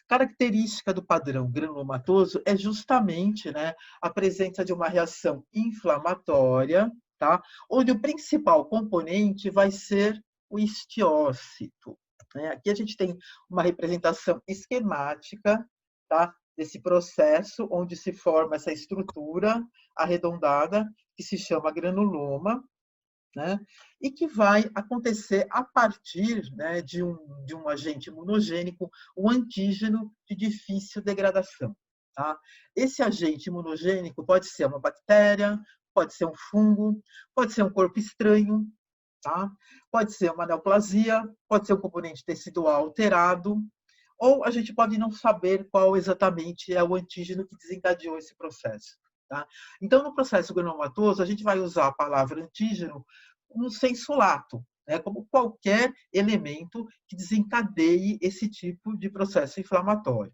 Característica do padrão granulomatoso é justamente, né, a presença de uma reação inflamatória, tá? Onde o principal componente vai ser o estiócito, né? Aqui a gente tem uma representação esquemática, tá? Desse processo onde se forma essa estrutura arredondada que se chama granuloma, né? E que vai acontecer a partir, né, de um agente imunogênico, um antígeno de difícil degradação. Tá? Esse agente imunogênico pode ser uma bactéria, pode ser um fungo, pode ser um corpo estranho, tá? Pode ser uma neoplasia, pode ser um componente tecidual alterado, ou a gente pode não saber qual exatamente é o antígeno que desencadeou esse processo. Tá? Então, no processo granulomatoso, a gente vai usar a palavra antígeno no sensu lato, né? Como qualquer elemento que desencadeie esse tipo de processo inflamatório.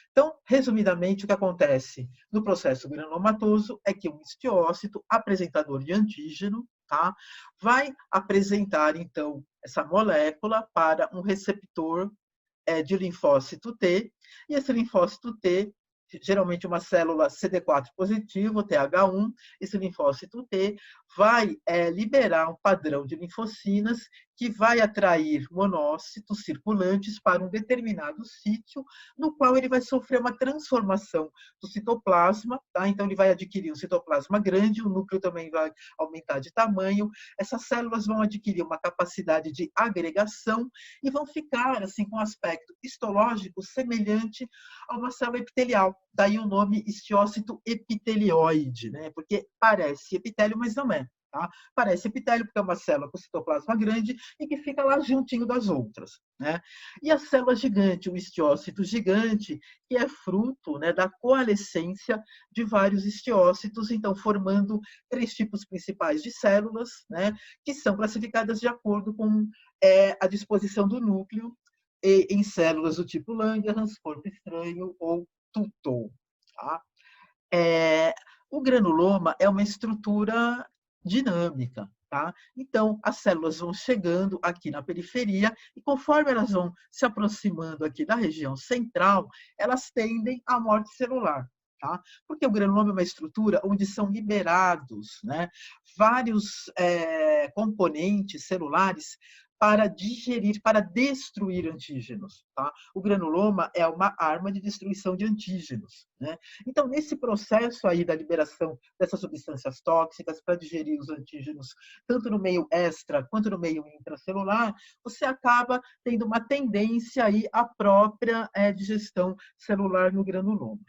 Então, resumidamente, o que acontece no processo granulomatoso é que um estiócito, apresentador de antígeno, tá, vai apresentar, então, essa molécula para um receptor de linfócito T, e esse linfócito T, geralmente uma célula CD4 positivo, TH1, esse linfócito T vai liberar um padrão de linfocinas que vai atrair monócitos circulantes para um determinado sítio, no qual ele vai sofrer uma transformação do citoplasma, tá? Então ele vai adquirir um citoplasma grande, o núcleo também vai aumentar de tamanho, essas células vão adquirir uma capacidade de agregação e vão ficar assim com um aspecto histológico semelhante a uma célula epitelial. Daí o nome estiócito epitelioide, né? Porque parece epitélio, mas não é. Tá? Parece epitélio porque é uma célula com citoplasma grande e que fica lá juntinho das outras. Né? E a célula gigante, o estiócito gigante, que é fruto, né, da coalescência de vários estiócitos, então formando três tipos principais de células, né, que são classificadas de acordo com a disposição do núcleo em células do tipo Langerhans, corpo estranho ou Tuttle. Tá? O granuloma é uma estrutura dinâmica. Tá? Então, as células vão chegando aqui na periferia e conforme elas vão se aproximando aqui da região central, elas tendem à morte celular. Tá? Porque o granuloma é uma estrutura onde são liberados, né, vários componentes celulares para digerir, para destruir antígenos. Tá? O granuloma é uma arma de destruição de antígenos. Né? Então, nesse processo aí da liberação dessas substâncias tóxicas para digerir os antígenos, tanto no meio extra quanto no meio intracelular, você acaba tendo uma tendência aí à própria digestão celular no granuloma.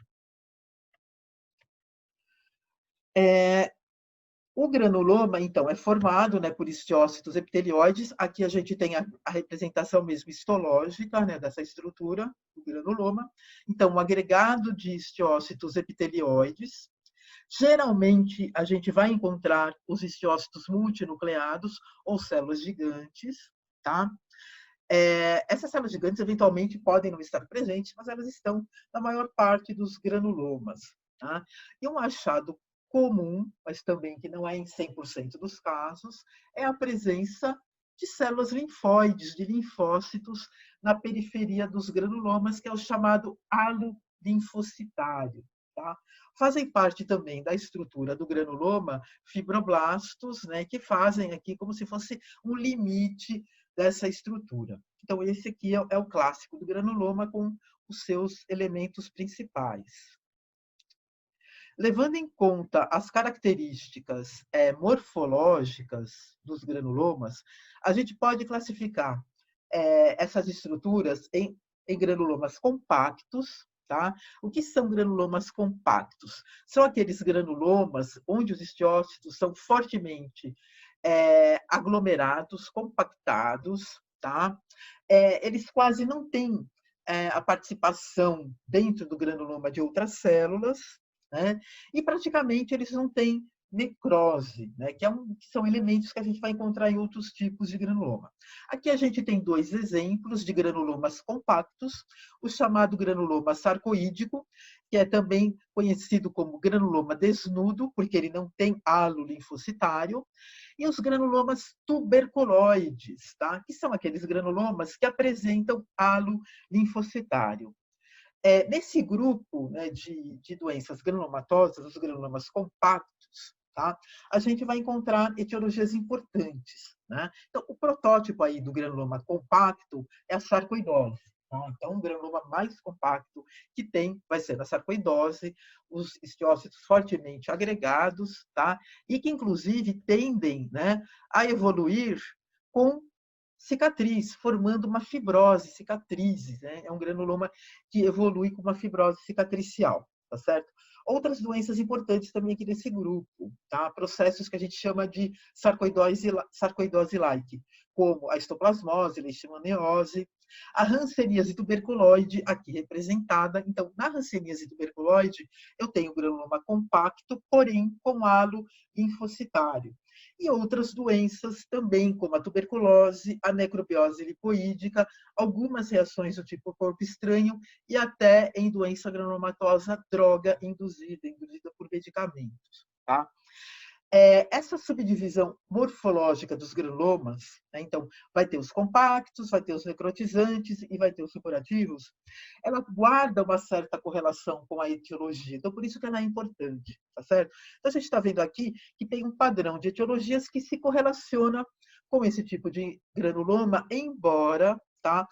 O granuloma, então, é formado, né, por estiócitos epitelioides. Aqui a gente tem a representação mesmo histológica, né, dessa estrutura do granuloma. Então, um agregado de estiócitos epitelioides. Geralmente, a gente vai encontrar os estiócitos multinucleados ou células gigantes. Tá? Essas células gigantes, eventualmente, podem não estar presentes, mas elas estão na maior parte dos granulomas. Tá? E um achado comum, mas também que não é em 100% dos casos, é a presença de células linfóides, de linfócitos, na periferia dos granulomas, que é o chamado halo linfocitário. Tá? Fazem parte também da estrutura do granuloma fibroblastos, né, que fazem aqui como se fosse um limite dessa estrutura. Então, esse aqui é o clássico do granuloma com os seus elementos principais. Levando em conta as características morfológicas dos granulomas, a gente pode classificar essas estruturas em granulomas compactos. Tá? O que são granulomas compactos? São aqueles granulomas onde os estiócitos são fortemente aglomerados, compactados. Tá? Eles quase não têm a participação dentro do granuloma de outras células, né? E praticamente eles não têm necrose, né? que são elementos que a gente vai encontrar em outros tipos de granuloma. Aqui a gente tem dois exemplos de granulomas compactos, o chamado granuloma sarcoídico, que é também conhecido como granuloma desnudo, porque ele não tem halo linfocitário, e os granulomas tuberculoides, tá? Que são aqueles granulomas que apresentam halo linfocitário. Nesse grupo, né, de doenças granulomatosas, os granulomas compactos, tá? A gente vai encontrar etiologias importantes, né? Então, o protótipo aí do granuloma compacto é a sarcoidose. Tá? Então, o granuloma mais compacto que tem vai ser a sarcoidose, os estiócitos fortemente agregados, tá? E que, inclusive, tendem, né, a evoluir com cicatriz, formando uma fibrose, cicatrizes, né? É um granuloma que evolui com uma fibrose cicatricial, tá certo? Outras doenças importantes também aqui nesse grupo, tá? Processos que a gente chama de sarcoidose-like, como a histoplasmose, leishmaniose, a hanseníase tuberculoide, aqui representada. Então, na hanseníase tuberculoide, eu tenho granuloma compacto, porém com halo linfocitário. E outras doenças também, como a tuberculose, a necrobiose lipoídica, algumas reações do tipo corpo estranho e até em doença granulomatosa, droga induzida por medicamentos. Tá? Essa subdivisão morfológica dos granulomas, né, então, vai ter os compactos, vai ter os necrotizantes e vai ter os supurativos, ela guarda uma certa correlação com a etiologia. Então, por isso que ela é importante, tá certo? Então, a gente está vendo aqui que tem um padrão de etiologias que se correlaciona com esse tipo de granuloma, embora, tá?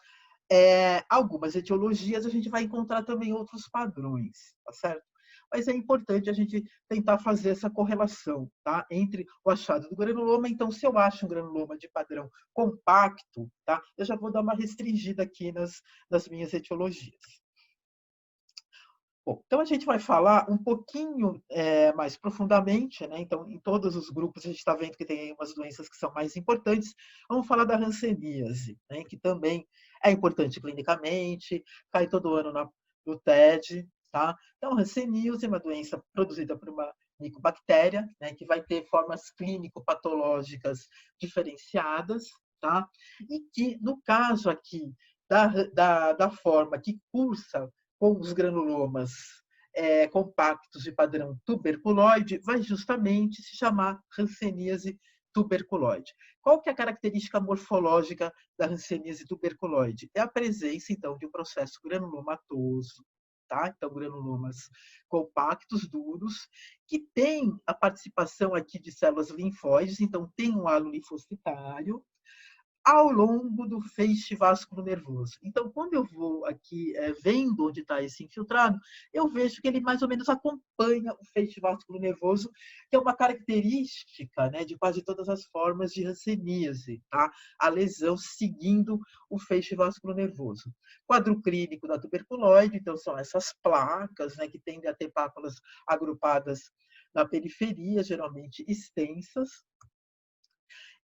Algumas etiologias a gente vai encontrar também outros padrões, tá certo? Mas é importante a gente tentar fazer essa correlação, tá? Entre o achado do granuloma. Então, se eu acho um granuloma de padrão compacto, tá? Eu já vou dar uma restringida aqui nas minhas etiologias. Bom, então a gente vai falar um pouquinho mais profundamente, né? Então, em todos os grupos a gente está vendo que tem umas doenças que são mais importantes. Vamos falar da hanseníase, né? Que também é importante clinicamente, cai todo ano no TED, tá? Então, a hanseníase é uma doença produzida por uma micobactéria, né? Que vai ter formas clínico-patológicas diferenciadas, tá? E que, no caso aqui da forma que cursa com os granulomas compactos de padrão tuberculoide, vai justamente se chamar hanseníase tuberculoide. Qual que é a característica morfológica da hanseníase tuberculoide? É a presença, então, de um processo granulomatoso, tá? Então, granulomas compactos, duros, que tem a participação aqui de células linfóides, então tem um halo linfocitário, ao longo do feixe vasculo nervoso. Então, quando eu vou aqui vendo onde está esse infiltrado, eu vejo que ele mais ou menos acompanha o feixe vasculo nervoso, que é uma característica, né, de quase todas as formas de hanseníase, tá? A lesão seguindo o feixe vasculo nervoso. Quadro clínico da tuberculoide, então são essas placas, né, que tendem a ter pápulas agrupadas na periferia, geralmente extensas,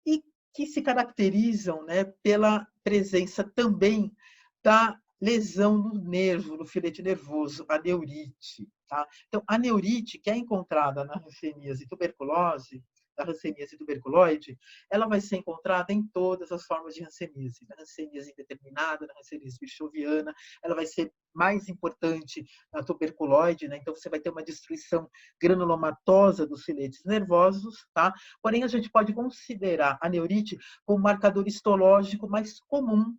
e que se caracterizam, né, pela presença também da lesão no nervo, no filete nervoso, a neurite. Tá? Então, a neurite, que é encontrada na hanseníase tuberculose, da hanseníase tuberculoide, ela vai ser encontrada em todas as formas de hanseníase. Na hanseníase indeterminada, na hanseníase bichoviana, ela vai ser mais importante na tuberculoide, né? Então você vai ter uma destruição granulomatosa dos filetes nervosos, tá? Porém, a gente pode considerar a neurite como marcador histológico mais comum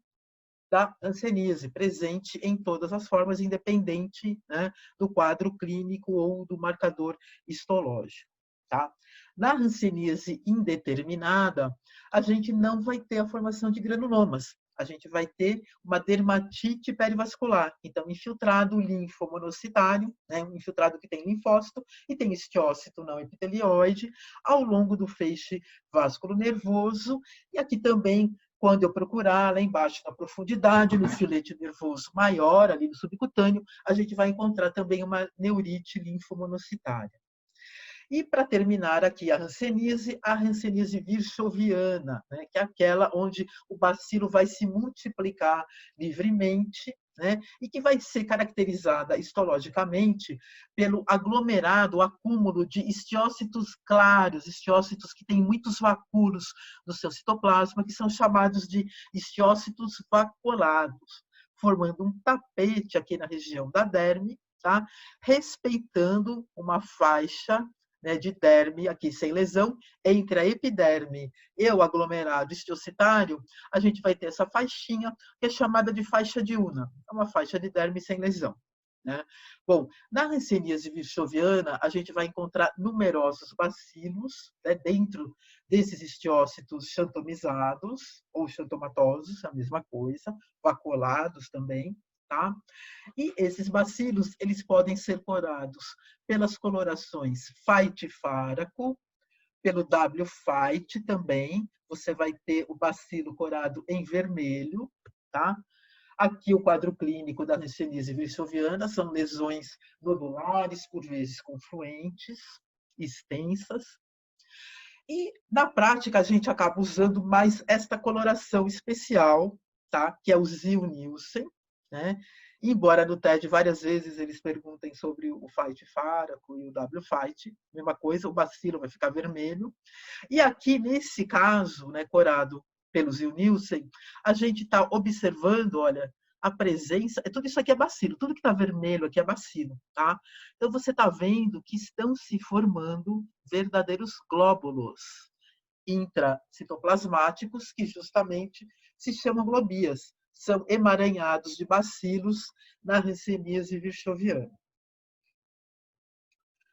da hanseníase, presente em todas as formas, independente, né, do quadro clínico ou do marcador histológico. Tá? Na hanseníase indeterminada, a gente não vai ter a formação de granulomas. A gente vai ter uma dermatite perivascular. Então, infiltrado linfomonocitário, né, um infiltrado que tem linfócito e tem estiócito não epitelioide ao longo do feixe vasculo nervoso. E aqui também, quando eu procurar lá embaixo na profundidade, no filete nervoso maior, ali no subcutâneo, a gente vai encontrar também uma neurite linfomonocitária. E, para terminar aqui, a hanseníase virchoviana, né, que é aquela onde o bacilo vai se multiplicar livremente, né, e que vai ser caracterizada histologicamente pelo aglomerado, o acúmulo de estiócitos claros, estiócitos que têm muitos vacúolos no seu citoplasma, que são chamados de estiócitos vacuolados, formando um tapete aqui na região da derme, tá? Respeitando uma faixa, né, de derme, aqui sem lesão, entre a epiderme e o aglomerado estiocitário, a gente vai ter essa faixinha que é chamada de faixa diurna, é uma faixa de derme sem lesão. né? Bom, na hanseníase virchoviana, a gente vai encontrar numerosos bacilos, né, dentro desses histiócitos xantomizados, ou xantomatosos, a mesma coisa, vaculados também, tá? E esses bacilos, eles podem ser colorados pelas colorações Phytophyraco, pelo W-Phyt também, você vai ter o bacilo corado em vermelho, tá? Aqui o quadro clínico da hanseníase virchoviana são lesões nodulares, por vezes confluentes, extensas. E na prática a gente acaba usando mais esta coloração especial, tá? Que é o Ziel-Nielsen, né? Embora no TED várias vezes eles perguntem sobre o Phytophyraco e o W-Phyt, mesma coisa, o bacilo vai ficar vermelho. E aqui, nesse caso, né, corado pelo Ziel-Nielsen, a gente está observando, olha, a presença, tudo isso aqui é bacilo, tudo que está vermelho aqui é bacilo, tá? Então você está vendo que estão se formando verdadeiros glóbulos intracitoplasmáticos que justamente se chamam globias, são emaranhados de bacilos na hanseníase virchoviana.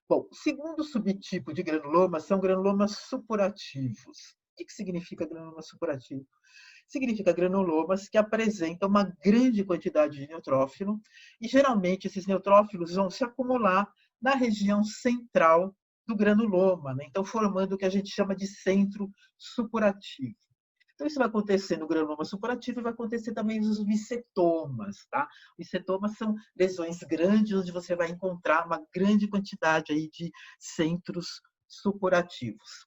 Bom, o segundo subtipo de granuloma são granulomas supurativos. O que significa granuloma supurativo? Significa granulomas que apresentam uma grande quantidade de neutrófilo e geralmente esses neutrófilos vão se acumular na região central do granuloma, né? Então formando o que a gente chama de centro supurativo. Então, isso vai acontecer no granuloma supurativo e vai acontecer também nos micetomas, tá? Micetomas são lesões grandes, onde você vai encontrar uma grande quantidade aí de centros supurativos.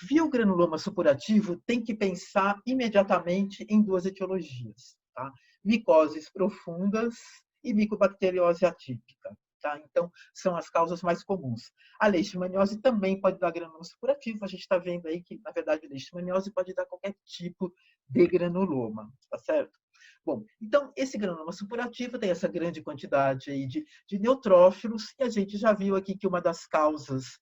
Viu o granuloma supurativo, tem que pensar imediatamente em duas etiologias, tá? Micoses profundas e micobacteriose atípica. Tá? Então, são as causas mais comuns. A leishmaniose também pode dar granuloma supurativo. A gente está vendo aí que, na verdade, a leishmaniose pode dar qualquer tipo de granuloma, tá certo? Bom, então, esse granuloma supurativo tem essa grande quantidade aí de neutrófilos, e a gente já viu aqui que uma das causas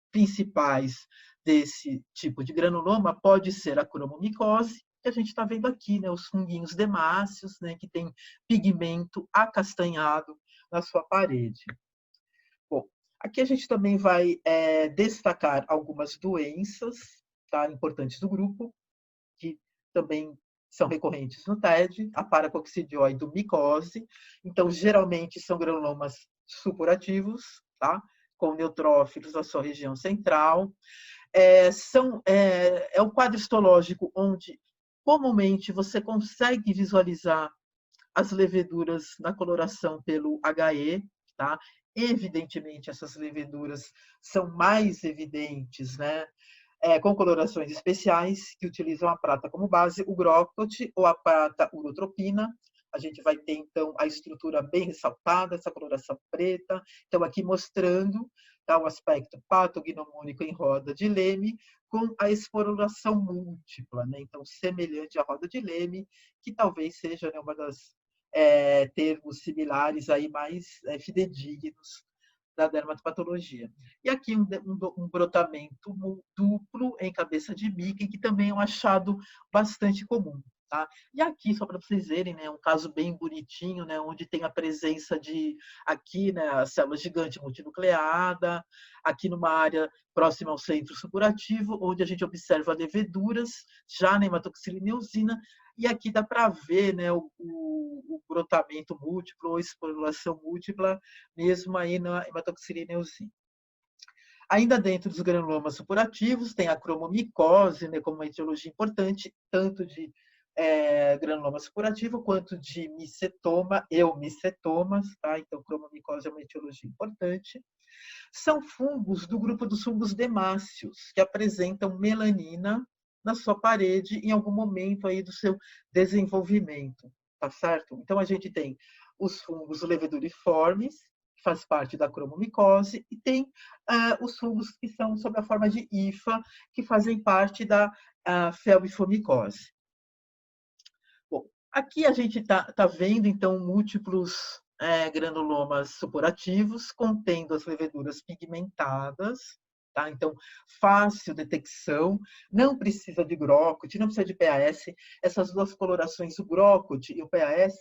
principais desse tipo de granuloma pode ser a cromomicose, que a gente está vendo aqui, né, os funguinhos demáceos, né, que tem pigmento acastanhado na sua parede. Bom, aqui a gente também vai destacar algumas doenças, tá, importantes do grupo, que também são recorrentes no TED, a paracoccidioidomicose. Então, geralmente são granulomas supurativos, tá, com neutrófilos na sua região central. É um quadro histológico onde comumente você consegue visualizar as leveduras na coloração pelo HE, tá? Evidentemente, essas leveduras são mais evidentes, né? Com colorações especiais que utilizam a prata como base, o Groctot ou a prata urotropina. A gente vai ter, então, a estrutura bem ressaltada, essa coloração preta. Então, aqui mostrando, tá, o aspecto patognomônico em roda de Leme, com a esporulação múltipla, né? Então, semelhante à roda de Leme, que talvez seja, né, uma das termos similares aí mais fidedignos da dermatopatologia. E aqui um brotamento duplo em cabeça de Mickey, que também é um achado bastante comum. Tá? E aqui, só para vocês verem, né, um caso bem bonitinho, né, onde tem a presença de, aqui, né, a célula gigante multinucleada, aqui numa área próxima ao centro supurativo, onde a gente observa leveduras, já na hematoxilina eosina, e aqui dá para ver, né, o brotamento múltiplo ou esporulação múltipla, mesmo aí na hematoxilina eosina. Ainda dentro dos granulomas supurativos, tem a cromomicose, né, como uma etiologia importante, tanto de granuloma supurativo quanto de micetoma, eumicetomas, tá? Então, cromomicose é uma etiologia importante. São fungos do grupo dos fungos demáceos, que apresentam melanina na sua parede em algum momento aí do seu desenvolvimento, tá certo? Então, a gente tem os fungos leveduriformes, que faz parte da cromomicose, e tem os fungos que são sob a forma de hifa, que fazem parte da felbifomicose. Bom, aqui a gente tá vendo, então, múltiplos granulomas supurativos, contendo as leveduras pigmentadas, tá? Então, fácil detecção, não precisa de Grocot, não precisa de PAS. Essas duas colorações, o Grocot e o PAS,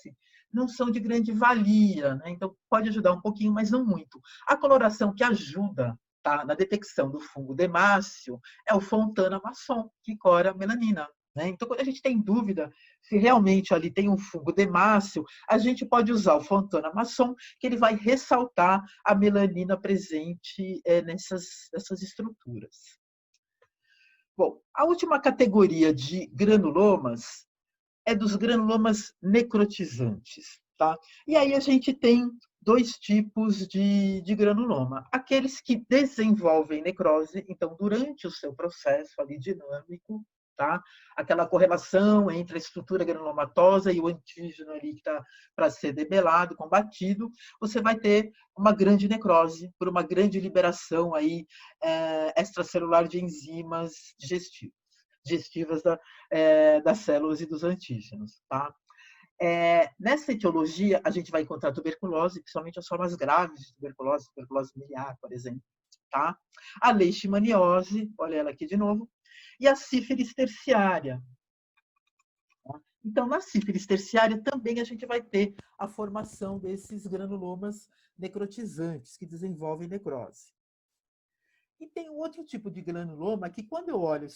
não são de grande valia, né? Então pode ajudar um pouquinho, mas não muito. A coloração que ajuda, tá, na detecção do fungo demáceo é o Fontana Masson, que cora a melanina. Né? Então, quando a gente tem dúvida se realmente ali tem um fungo demáceo, a gente pode usar o Fontana Masson, que ele vai ressaltar a melanina presente nessas estruturas. Bom, a última categoria de granulomas é dos granulomas necrotizantes. Tá? E aí a gente tem dois tipos de granuloma. Aqueles que desenvolvem necrose, então, durante o seu processo ali dinâmico, tá? Aquela correlação entre a estrutura granulomatosa e o antígeno ali que está para ser debelado, combatido, você vai ter uma grande necrose por uma grande liberação aí, extracelular de enzimas digestivas das células e dos antígenos. Tá? Nessa etiologia, a gente vai encontrar tuberculose, principalmente as formas graves de tuberculose, tuberculose miliar, por exemplo. Tá? A leishmaniose, olha ela aqui de novo, e a sífilis terciária. Tá? Então, na sífilis terciária também a gente vai ter a formação desses granulomas necrotizantes, que desenvolvem necrose. E tem um outro tipo de granuloma que, quando eu olho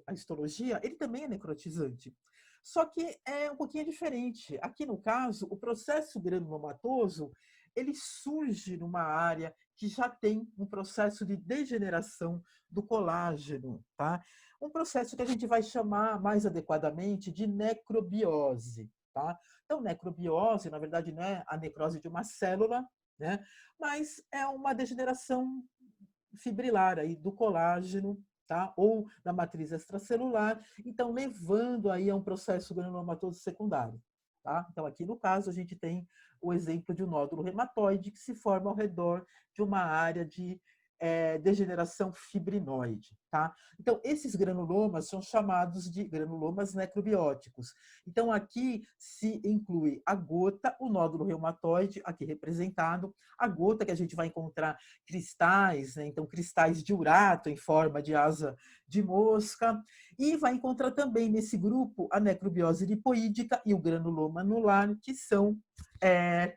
a histologia, ele também é necrotizante. Só que é um pouquinho diferente. Aqui, no caso, o processo granulomatoso, ele surge numa área que já tem um processo de degeneração do colágeno, tá? Um processo que a gente vai chamar mais adequadamente de necrobiose, tá? Então, necrobiose, na verdade, não é a necrose de uma célula, né? Mas é uma degeneração fibrilar aí do colágeno, tá? Ou da matriz extracelular, então levando aí a um processo granulomatoso secundário. Tá? Então, aqui no caso, a gente tem o exemplo de um nódulo reumatoide que se forma ao redor de uma área de degeneração fibrinoide. Tá? Então, esses granulomas são chamados de granulomas necrobióticos. Então, aqui se inclui a gota, o nódulo reumatoide, aqui representado, a gota que a gente vai encontrar cristais, né? Então cristais de urato em forma de asa de mosca, e vai encontrar também nesse grupo a necrobiose lipoídica e o granuloma anular, que são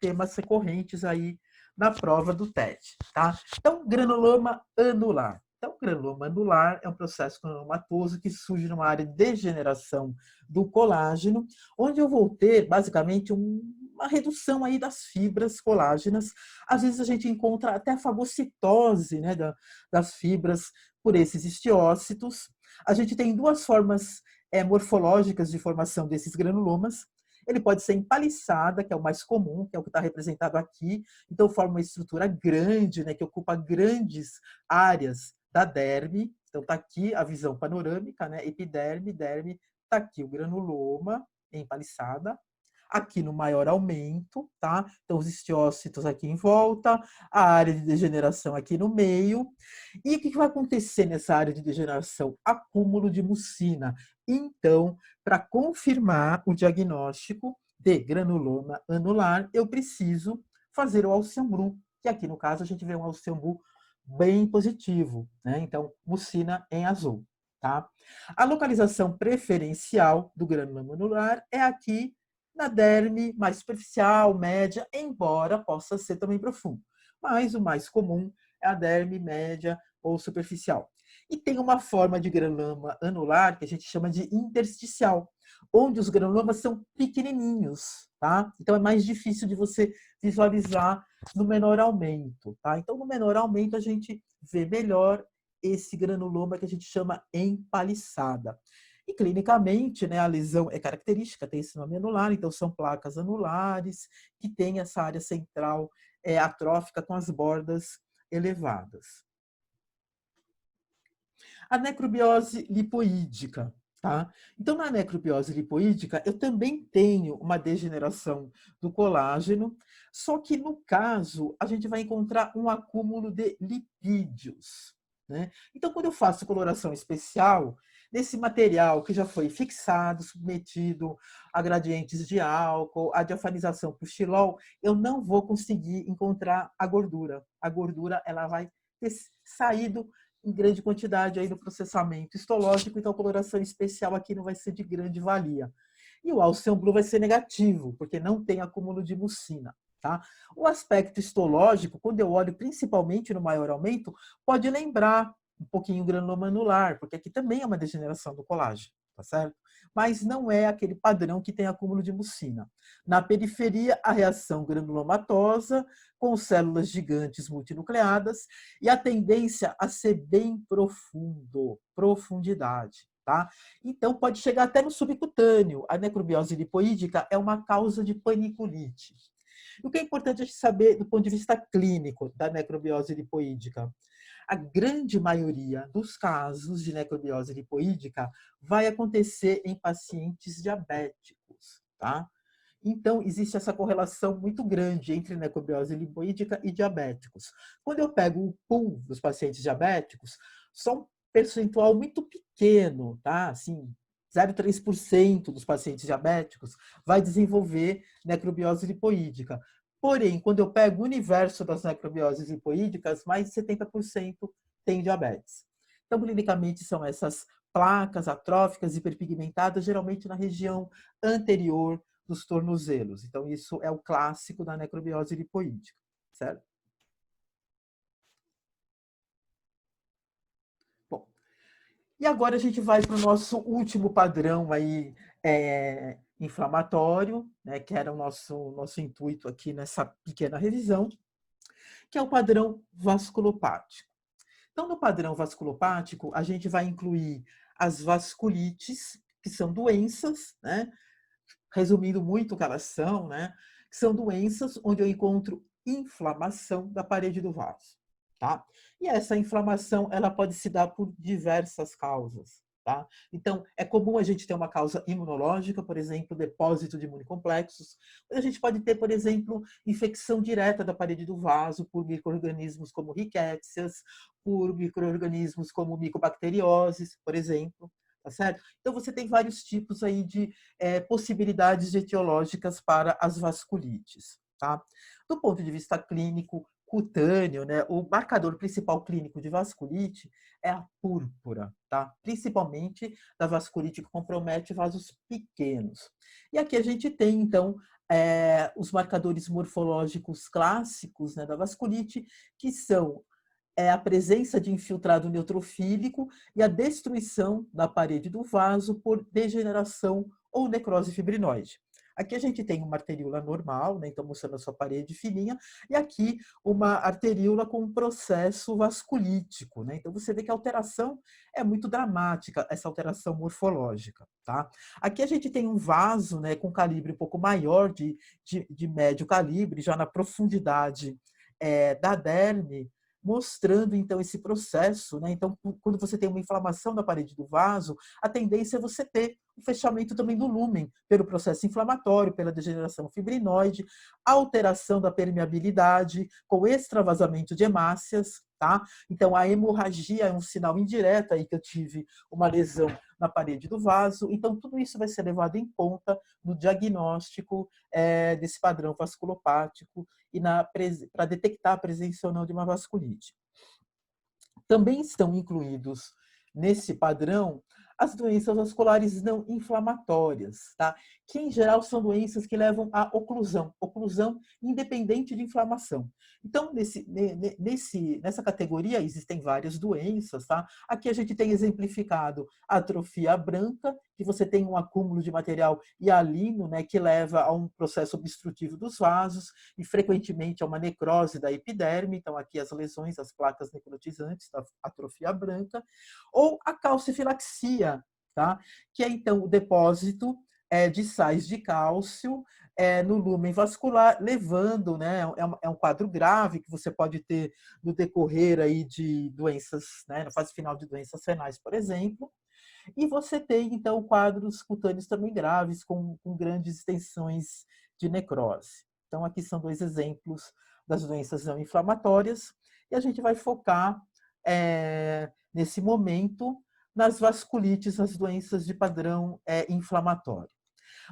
temas recorrentes aí na prova do TED. Tá? Então, granuloma anular. Então, granuloma anular é um processo granulomatoso que surge numa área de degeneração do colágeno, onde eu vou ter, basicamente, uma redução aí das fibras colágenas. Às vezes a gente encontra até a fagocitose, né, das fibras por esses estiócitos. A gente tem duas formas morfológicas de formação desses granulomas. Ele pode ser empaliçada, que é o mais comum, que é o que está representado aqui. Então, forma uma estrutura grande, né, que ocupa grandes áreas da derme. Então, está aqui a visão panorâmica, né, epiderme, derme. Está aqui o granuloma empaliçada. Aqui no maior aumento, tá? Então, os estiócitos aqui em volta, a área de degeneração aqui no meio. E o que vai acontecer nessa área de degeneração? Acúmulo de mucina. Então, para confirmar o diagnóstico de granuloma anular, eu preciso fazer o Alciambru, que aqui no caso a gente vê um Alciambru bem positivo, né? Então, mucina em azul, tá? A localização preferencial do granuloma anular é aqui na derme mais superficial, média, embora possa ser também profundo. Mas o mais comum é a derme média ou superficial. E tem uma forma de granuloma anular que a gente chama de intersticial, onde os granulomas são pequenininhos, tá? Então é mais difícil de você visualizar no menor aumento, tá? Então no menor aumento a gente vê melhor esse granuloma que a gente chama empaliçada. E clinicamente, né, a lesão é característica, tem esse nome anular, então são placas anulares que têm essa área central atrófica com as bordas elevadas. A necrobiose lipoídica. Tá? Então, na necrobiose lipoídica, eu também tenho uma degeneração do colágeno, só que, no caso, a gente vai encontrar um acúmulo de lipídios. Né? Então, quando eu faço coloração especial, nesse material que já foi fixado, submetido a gradientes de álcool, a diafanização por xilol, eu não vou conseguir encontrar a gordura. A gordura ela vai ter saído em grande quantidade aí no processamento histológico, então a coloração especial aqui não vai ser de grande valia. E o Alcion Blue vai ser negativo, porque não tem acúmulo de mucina. Tá? O aspecto histológico, quando eu olho principalmente no maior aumento, pode lembrar um pouquinho o granuloma anular, porque aqui também é uma degeneração do colágeno, tá certo? Mas não é aquele padrão que tem acúmulo de mucina. Na periferia, a reação granulomatosa, com células gigantes multinucleadas, e a tendência a ser bem profundo, profundidade. Tá? Então, pode chegar até no subcutâneo. A necrobiose lipoídica é uma causa de paniculite. O que é importante a gente saber do ponto de vista clínico da necrobiose lipoídica? A grande maioria dos casos de necrobiose lipoídica vai acontecer em pacientes diabéticos, tá? Então, existe essa correlação muito grande entre necrobiose lipoídica e diabéticos. Quando eu pego o pool dos pacientes diabéticos, só um percentual muito pequeno, tá? Assim, 0,3% dos pacientes diabéticos vai desenvolver necrobiose lipoídica. Porém, quando eu pego o universo das necrobioses lipoídicas, mais de 70% tem diabetes. Então, clinicamente, são essas placas atróficas hiperpigmentadas, geralmente na região anterior dos tornozelos. Então, isso é o clássico da necrobiose lipoídica, certo? Bom, e agora a gente vai para o nosso último padrão aí, inflamatório, né, que era o nosso intuito aqui nessa pequena revisão, que é o padrão vasculopático. Então, no padrão vasculopático, a gente vai incluir as vasculites, que são doenças, né? Resumindo muito o que elas são, né? Que são doenças onde eu encontro inflamação da parede do vaso, tá? E essa inflamação, ela pode se dar por diversas causas, tá? Então, é comum a gente ter uma causa imunológica, por exemplo, depósito de imunocomplexos. A gente pode ter, por exemplo, infecção direta da parede do vaso por micro-organismos como rickétsias, por micro-organismos como micobacterioses, por exemplo, tá certo? Então, você tem vários tipos aí de possibilidades etiológicas para as vasculites. Tá? Do ponto de vista clínico, cutâneo, né, o marcador principal clínico de vasculite é a púrpura, tá? Principalmente da vasculite que compromete vasos pequenos. E aqui a gente tem, então, os marcadores morfológicos clássicos, né, da vasculite, que são a presença de infiltrado neutrofílico e a destruição da parede do vaso por degeneração ou necrose fibrinoide. Aqui a gente tem uma arteríola normal, né, então mostrando a sua parede fininha, e aqui uma arteríola com um processo vasculítico. Né? Então você vê que a alteração é muito dramática, essa alteração morfológica. Tá? Aqui a gente tem um vaso, né, com calibre um pouco maior, de médio calibre, já na profundidade da derme, mostrando então esse processo, né? Então, quando você tem uma inflamação da parede do vaso, a tendência é você ter o fechamento também do lúmen pelo processo inflamatório, pela degeneração fibrinoide, alteração da permeabilidade, com extravasamento de hemácias, tá? Então, a hemorragia é um sinal indireto aí que eu tive uma lesão na parede do vaso. Então, tudo isso vai ser levado em conta no diagnóstico desse padrão vasculopático e para detectar a presença ou não de uma vasculite. Também estão incluídos nesse padrão as doenças vasculares não inflamatórias, tá? Que em geral são doenças que levam à oclusão independente de inflamação. Então, nessa categoria existem várias doenças, tá? Aqui a gente tem exemplificado a atrofia branca, que você tem um acúmulo de material hialino, né, que leva a um processo obstrutivo dos vasos e frequentemente a uma necrose da epiderme. Então, aqui as lesões, as placas necrotizantes da atrofia branca, ou a calcifilaxia, tá? Que é então o depósito de sais de cálcio no lúmen vascular, levando, né, é um quadro grave que você pode ter no decorrer aí de doenças, né, na fase final de doenças renais, por exemplo. E você tem, então, quadros cutâneos também graves, com grandes extensões de necrose. Então, aqui são dois exemplos das doenças não inflamatórias, e a gente vai focar, nesse momento, nas vasculites, as doenças de padrão inflamatório.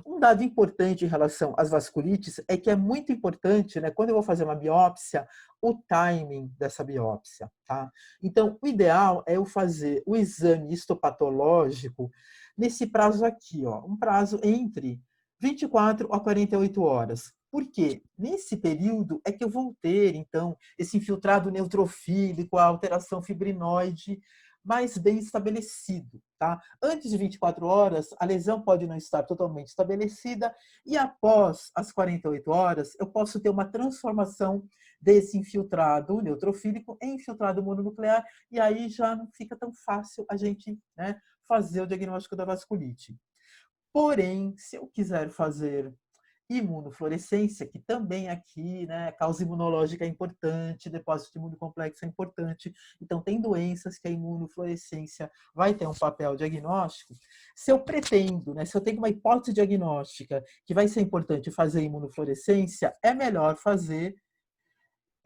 Um dado importante em relação às vasculites é que é muito importante, né, quando eu vou fazer uma biópsia, o timing dessa biópsia. Tá? Então, o ideal é eu fazer o exame histopatológico nesse prazo aqui, ó, um prazo entre 24 a 48 horas. Por quê? Nesse período é que eu vou ter, então, esse infiltrado neutrofílico, a alteração fibrinoide mais bem estabelecido, tá? Antes de 24 horas, a lesão pode não estar totalmente estabelecida e após as 48 horas, eu posso ter uma transformação desse infiltrado neutrofílico em infiltrado mononuclear e aí já não fica tão fácil a gente, né, fazer o diagnóstico da vasculite. Porém, se eu quiser fazer imunofluorescência, que também aqui, né, causa imunológica é importante, depósito de imunocomplexo é importante, então tem doenças que a imunofluorescência vai ter um papel diagnóstico. Se eu pretendo, né, se eu tenho uma hipótese diagnóstica que vai ser importante fazer imunofluorescência, é melhor fazer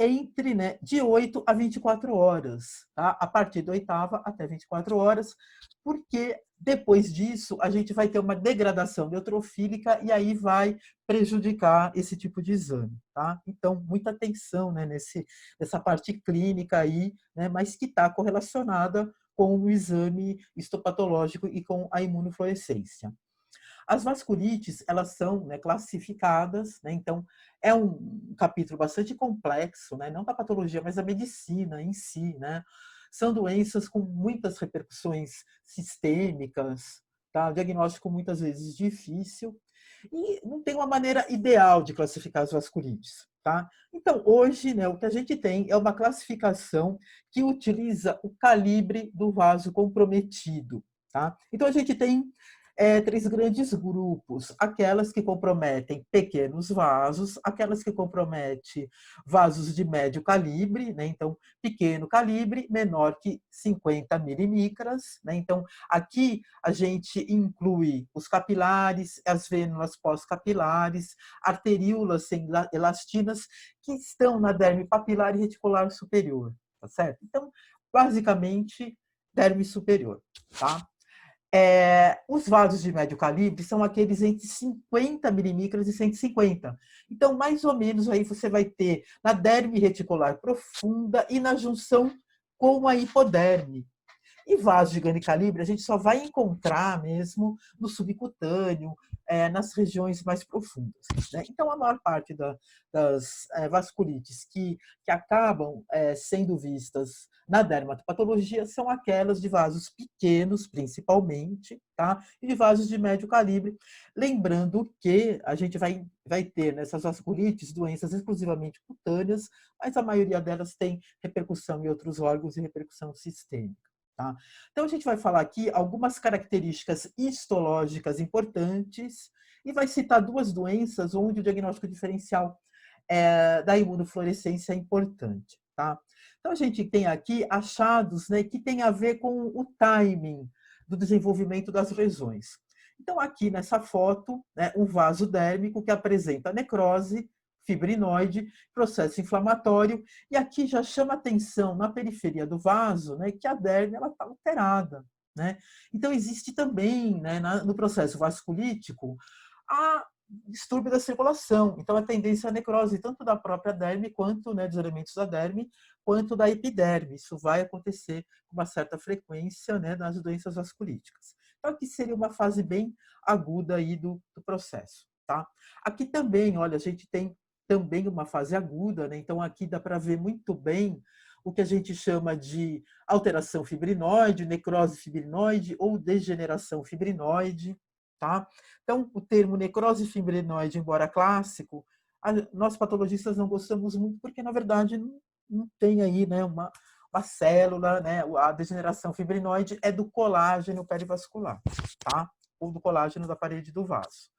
entre, né, de 8 a 24 horas, tá? A partir da oitava até 24 horas, porque depois disso a gente vai ter uma degradação neutrofílica e aí vai prejudicar esse tipo de exame, tá? Então, muita atenção, né, nessa parte clínica aí, né, mas que está correlacionada com o exame histopatológico e com a imunofluorescência. As vasculites, elas são, né, classificadas, né, então é um capítulo bastante complexo, né, não da patologia, mas da medicina em si, né? São doenças com muitas repercussões sistêmicas, tá? Diagnóstico muitas vezes difícil e não tem uma maneira ideal de classificar as vasculites, tá? Então, hoje, né, o que a gente tem é uma classificação que utiliza o calibre do vaso comprometido, tá? Então, a gente tem três grandes grupos: aquelas que comprometem pequenos vasos, aquelas que comprometem vasos de médio calibre, né? Então, pequeno calibre, menor que 50 milimicras, né? Então, aqui a gente inclui os capilares, as vênulas pós-capilares, arteríolas sem elastinas, que estão na derme papilar e reticular superior, tá certo? Então, basicamente, derme superior, tá? Os vasos de médio calibre são aqueles entre 50 milimicras e 150. Então, mais ou menos, aí você vai ter na derme reticular profunda e na junção com a hipoderme. E vasos de grande calibre a gente só vai encontrar mesmo no subcutâneo, nas regiões mais profundas, né? Então, a maior parte das vasculites que acabam sendo vistas na dermatopatologia são aquelas de vasos pequenos, principalmente, tá? E de vasos de médio calibre. Lembrando que a gente vai ter nessas vasculites doenças exclusivamente cutâneas, mas a maioria delas tem repercussão em outros órgãos e repercussão sistêmica. Tá? Então, a gente vai falar aqui algumas características histológicas importantes e vai citar duas doenças onde o diagnóstico diferencial da imunofluorescência é importante. Tá? Então, a gente tem aqui achados, né, que tem a ver com o timing do desenvolvimento das lesões. Então, aqui nessa foto, né, um vaso dérmico que apresenta necrose, fibrinoide, processo inflamatório, e aqui já chama atenção na periferia do vaso, né, que a derme está alterada, né? Então, existe também, né, no processo vasculítico a distúrbio da circulação. Então, a tendência à necrose, tanto da própria derme, quanto, né, dos elementos da derme, quanto da epiderme. Isso vai acontecer com uma certa frequência, né, nas doenças vasculíticas. Então, aqui seria uma fase bem aguda aí do processo. Tá? Aqui também, olha, a gente tem também uma fase aguda, né? Então, aqui dá para ver muito bem o que a gente chama de alteração fibrinoide, necrose fibrinoide ou degeneração fibrinoide. Tá? Então, o termo necrose fibrinoide, embora clássico, nós patologistas não gostamos muito porque, na verdade, não tem aí, né, uma célula, né? A degeneração fibrinoide é do colágeno perivascular, tá? Ou do colágeno da parede do vaso.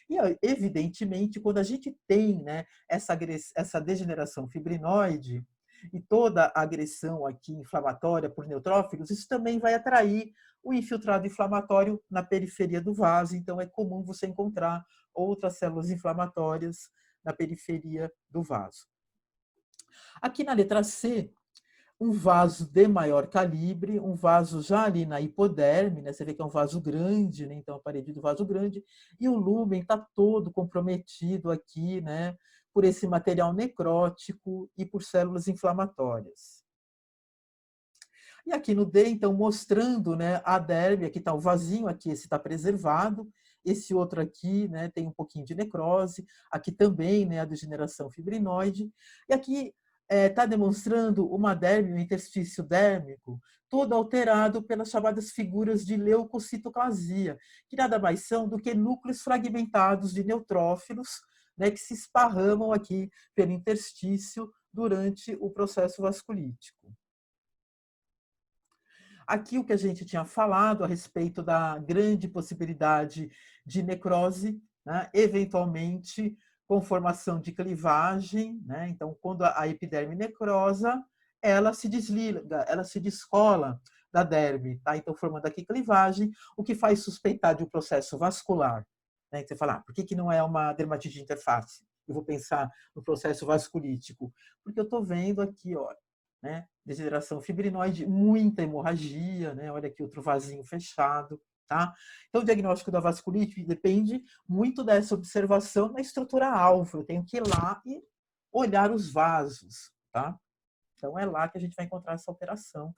E, evidentemente, quando a gente tem, né, essa degeneração fibrinoide e toda a agressão aqui inflamatória por neutrófilos, isso também vai atrair o infiltrado inflamatório na periferia do vaso. Então, é comum você encontrar outras células inflamatórias na periferia do vaso. Aqui na letra C, um vaso de maior calibre, um vaso já ali na hipoderme, né? Você vê que é um vaso grande, né? Então a parede do vaso grande, e o lúmen está todo comprometido aqui, né? Por esse material necrótico e por células inflamatórias. E aqui no D, então, mostrando, né, a derme, aqui está o vasinho, aqui esse está preservado, esse outro aqui, né, tem um pouquinho de necrose, aqui também, né, a degeneração fibrinoide, e aqui está demonstrando uma derme, um interstício dérmico, todo alterado pelas chamadas figuras de leucocitoclasia, que nada mais são do que núcleos fragmentados de neutrófilos, né, que se esparramam aqui pelo interstício durante o processo vasculítico. Aqui o que a gente tinha falado a respeito da grande possibilidade de necrose, né, eventualmente com formação de clivagem, né? Então, quando a epiderme necrosa, ela se desliga, ela se descola da derme, tá? Então, formando aqui clivagem, o que faz suspeitar de um processo vascular. Né? Você fala, por que não é uma dermatite de interface? Eu vou pensar no processo vasculítico, porque eu estou vendo aqui, ó, né? Degeneração fibrinoide, muita hemorragia, né? Olha aqui outro vasinho fechado, tá? Então, o diagnóstico da vasculite depende muito dessa observação na estrutura alvo. Eu tenho que ir lá e olhar os vasos, tá? Então, é lá que a gente vai encontrar essa alteração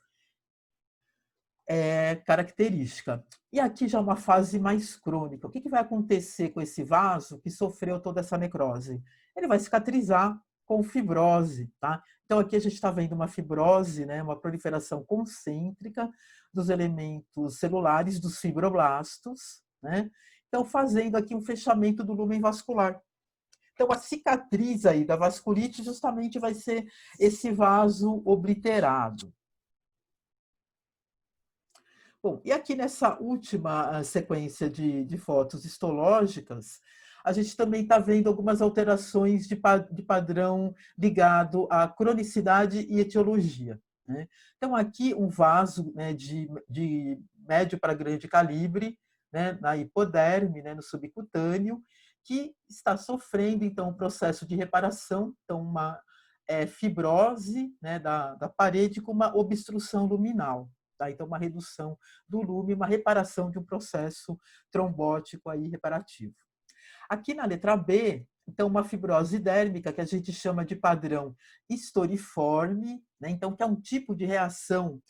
característica. E aqui já uma fase mais crônica. O que vai acontecer com esse vaso que sofreu toda essa necrose? Ele vai cicatrizar com fibrose, tá? Então aqui a gente está vendo uma fibrose, né, uma proliferação concêntrica dos elementos celulares dos fibroblastos, né? Então fazendo aqui um fechamento do lumen vascular. Então a cicatriz aí da vasculite justamente vai ser esse vaso obliterado. Bom, e aqui nessa última sequência de fotos histológicas, a gente também está vendo algumas alterações de padrão ligado à cronicidade e etiologia. Né? Então, aqui um vaso, né, de médio para grande calibre, né, na hipoderme, né, no subcutâneo, que está sofrendo, então, um processo de reparação, então, uma fibrose, né, da parede com uma obstrução luminal. Tá? Então, uma redução do lume, uma reparação de um processo trombótico aí reparativo. Aqui na letra B, então, uma fibrose dérmica que a gente chama de padrão historiforme, né? Então, que é um tipo de reação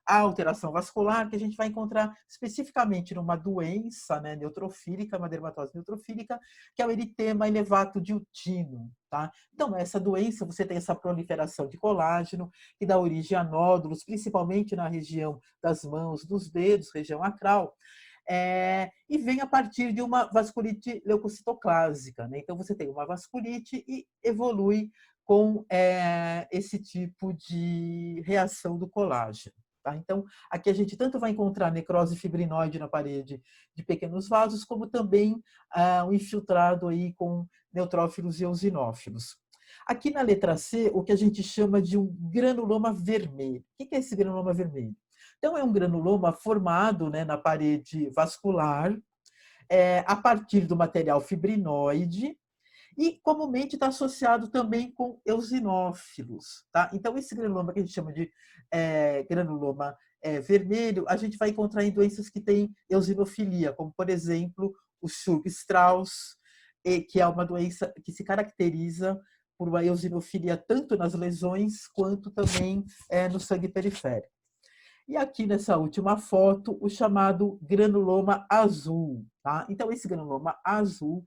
à alteração vascular que a gente vai encontrar especificamente numa doença, né, neutrofílica, uma dermatose neutrofílica, que é o eritema elevato diutino. Tá? Então, nessa doença, você tem essa proliferação de colágeno, que dá origem a nódulos, principalmente na região das mãos, dos dedos, região acral, e vem a partir de uma vasculite leucocitoclásica. Né? Então, você tem uma vasculite e evolui com esse tipo de reação do colágeno. Tá? Então, aqui a gente tanto vai encontrar necrose fibrinoide na parede de pequenos vasos, como também um infiltrado aí com neutrófilos e eosinófilos. Aqui na letra C, o que a gente chama de um granuloma vermelho. O que é esse granuloma vermelho? Então, é um granuloma formado, né, na parede vascular, a partir do material fibrinoide, e comumente está associado também com eosinófilos. Tá? Então, esse granuloma que a gente chama de granuloma vermelho, a gente vai encontrar em doenças que têm eosinofilia, como, por exemplo, o Churg-Strauss, que é uma doença que se caracteriza por uma eosinofilia tanto nas lesões quanto também no sangue periférico. E aqui nessa última foto, o chamado granuloma azul. Tá? Então, esse granuloma azul,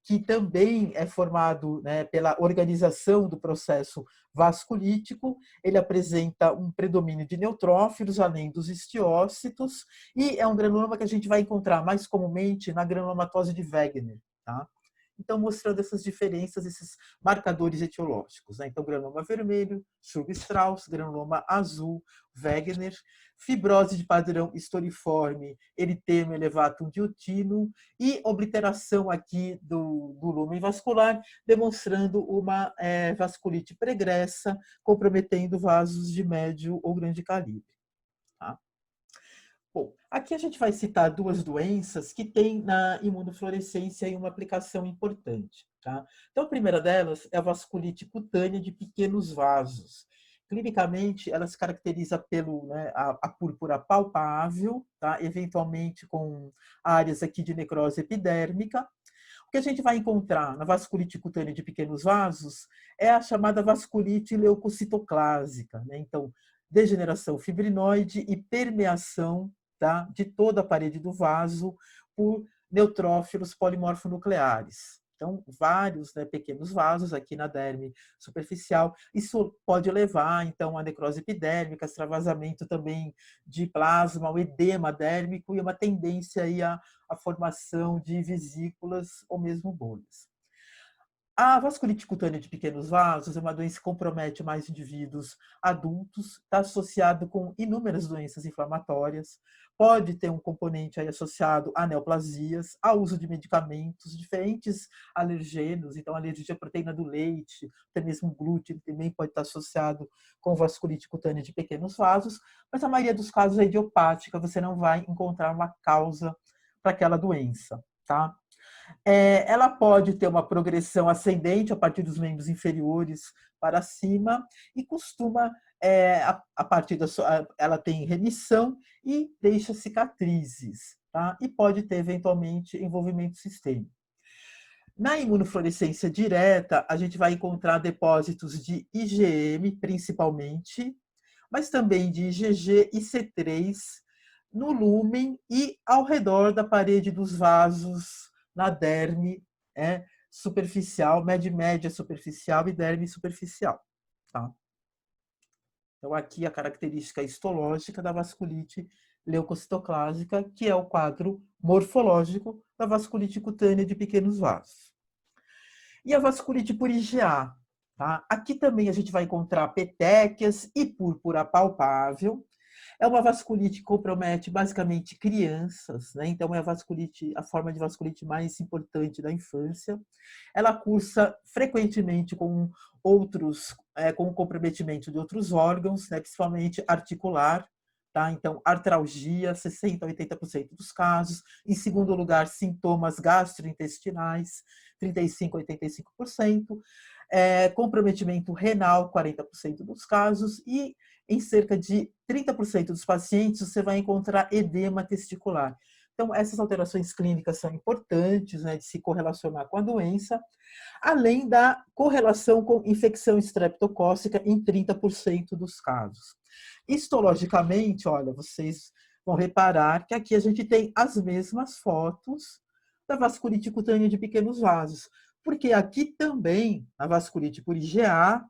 que também é formado, né, pela organização do processo vasculítico, ele apresenta um predomínio de neutrófilos, além dos histiócitos, e é um granuloma que a gente vai encontrar mais comumente na granulomatose de Wegener. Tá? Então, mostrando essas diferenças, esses marcadores etiológicos. Né? Então, granuloma vermelho, Churg-Strauss, granuloma azul, Wegener, fibrose de padrão historiforme, eritema elevatum diutino e obliteração aqui do lumen vascular, demonstrando uma vasculite pregressa, comprometendo vasos de médio ou grande calibre. Tá? Bom, aqui a gente vai citar duas doenças que têm na imunofluorescência uma aplicação importante. Tá? Então, a primeira delas é a vasculite cutânea de pequenos vasos. Clinicamente, ela se caracteriza pelo, né, a púrpura palpável, tá? Eventualmente com áreas aqui de necrose epidérmica. O que a gente vai encontrar na vasculite cutânea de pequenos vasos é a chamada vasculite leucocitoclásica. Né? Então, degeneração fibrinoide e permeação, tá, de toda a parede do vaso por neutrófilos polimorfonucleares. Então, vários, né, pequenos vasos aqui na derme superficial. Isso pode levar, então, a necrose epidérmica, extravasamento também de plasma, o edema dérmico e uma tendência aí à formação de vesículas ou mesmo bolhas. A vasculite cutânea de pequenos vasos é uma doença que compromete mais indivíduos adultos, está associado com inúmeras doenças inflamatórias, pode ter um componente aí associado a neoplasias, ao uso de medicamentos, diferentes alergenos, então alergia à proteína do leite, até mesmo glúten também pode estar associado com vasculite cutânea de pequenos vasos, mas a maioria dos casos é idiopática, você não vai encontrar uma causa para aquela doença, tá? Ela pode ter uma progressão ascendente a partir dos membros inferiores para cima e costuma, a partir da sua, ela tem remissão e deixa cicatrizes, tá? E pode ter eventualmente envolvimento sistêmico. Na imunofluorescência direta, a gente vai encontrar depósitos de IgM, principalmente, mas também de IgG e C3 no lúmen e ao redor da parede dos vasos, na derme superficial, média superficial e derme superficial. Tá? Então, aqui a característica histológica da vasculite leucocitoclásica, que é o quadro morfológico da vasculite cutânea de pequenos vasos. E a vasculite por IgA? Tá? Aqui também a gente vai encontrar petequias e púrpura palpável. É uma vasculite que compromete basicamente crianças, né? Então é a forma de vasculite mais importante da infância. Ela cursa frequentemente com com o comprometimento de outros órgãos, né? Principalmente articular, tá? Então artralgia, 60 a 80% dos casos. Em segundo lugar, sintomas gastrointestinais, 35 a 85%. Comprometimento renal, 40% dos casos, e em cerca de 30% dos pacientes você vai encontrar edema testicular. Então, essas alterações clínicas são importantes, né, de se correlacionar com a doença, além da correlação com infecção estreptocócica em 30% dos casos. Histologicamente, olha, vocês vão reparar que aqui a gente tem as mesmas fotos da vasculite cutânea de pequenos vasos, porque aqui também, a vasculite por IgA,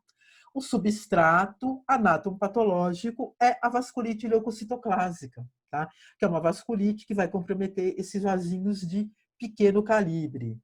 o substrato anatomopatológico é a vasculite leucocitoclásica, tá? Que é uma vasculite que vai comprometer esses vasinhos de pequeno calibre.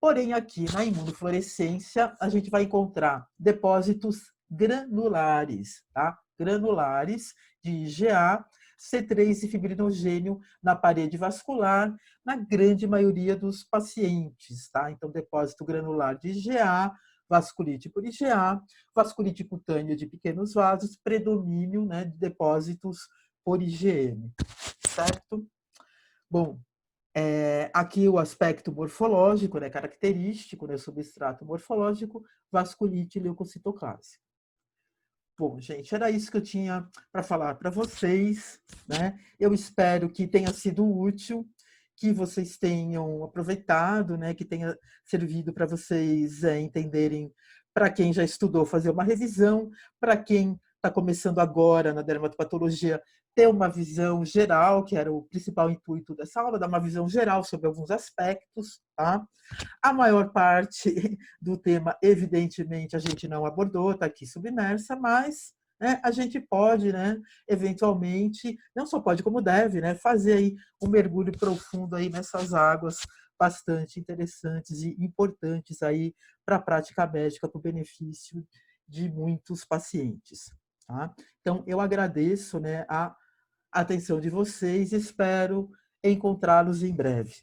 Porém, aqui na imunofluorescência, a gente vai encontrar depósitos granulares, tá? Granulares de IgA, C3 e fibrinogênio na parede vascular, na grande maioria dos pacientes, tá? Então, depósito granular de IgA, vasculite por IgA, vasculite cutânea de pequenos vasos, predomínio, né, de depósitos por IgM, certo? Bom, aqui o aspecto morfológico, né, característico, né, substrato morfológico, vasculite leucocitoclásica. Bom, gente, era isso que eu tinha para falar para vocês, né? Eu espero que tenha sido útil, que vocês tenham aproveitado, né? Que tenha servido para vocês entenderem, para quem já estudou, fazer uma revisão, para quem está começando agora na dermatopatologia, ter uma visão geral, que era o principal intuito dessa aula, dar uma visão geral sobre alguns aspectos, tá? A maior parte do tema, evidentemente, a gente não abordou, está aqui submersa, mas né, a gente pode, né, eventualmente, não só pode, como deve, né, fazer aí um mergulho profundo aí nessas águas bastante interessantes e importantes aí para a prática médica, para o benefício de muitos pacientes. Tá? Então, eu agradeço, né, a atenção de vocês e espero encontrá-los em breve.